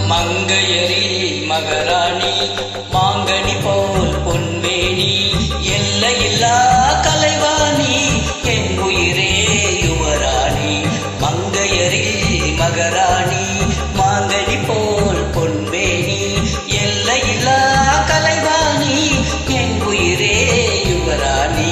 மங்கையரி மகராணி மாங்கனி போல் பொன்மேனி எல்லையில்லா கலைவாணி என் உயிரே யுவராணி. மங்கையரி மகராணி மாங்கனி போல் பொன்மேனி எல்லையில்லா கலைவாணி என் உயிரே யுவராணி.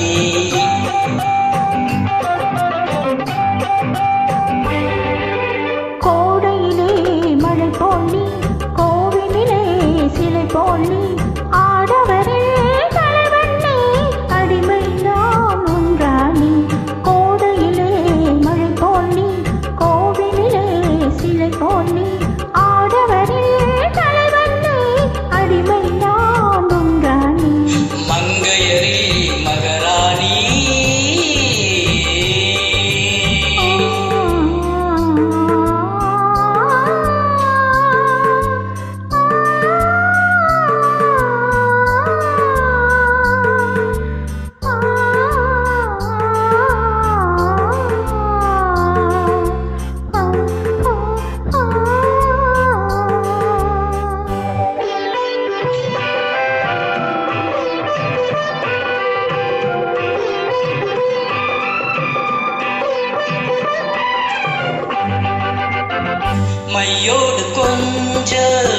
மையோடு கொஞ்சம்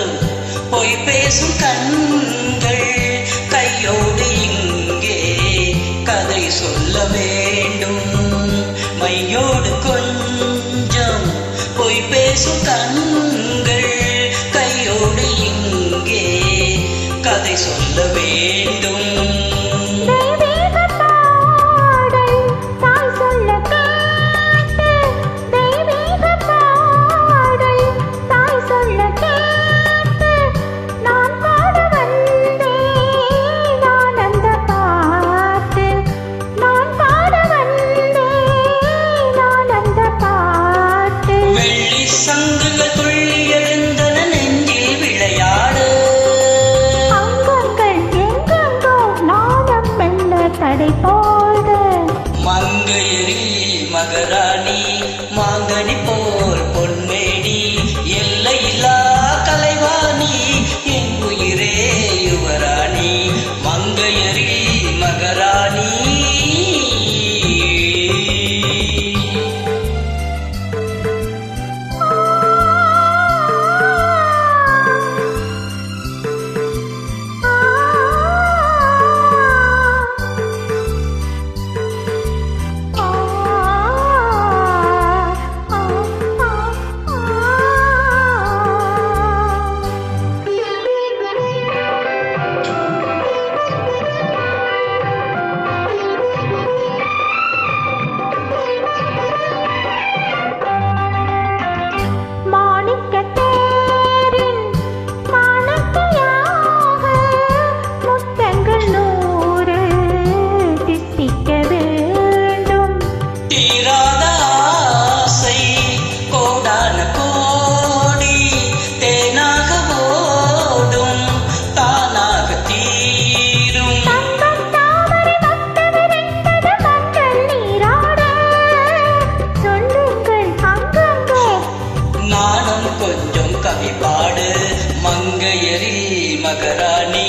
பொய் பேசும் கண்கள் கையோடு இங்கே கதை சொல்ல வேண்டும். மையோடு கொஞ்சம் பொய் பேசும் கண்கள் கையோடு இங்கே கதை சொல்ல வேண்டும். மங்கையரி மகராணி மாங்கனி போல் பொன்மேனி எல்லையில்லா கலைவாணி என் உயிரே யுவராணி. மங்கையரி மகராணி. மங்கையரி மகராணி.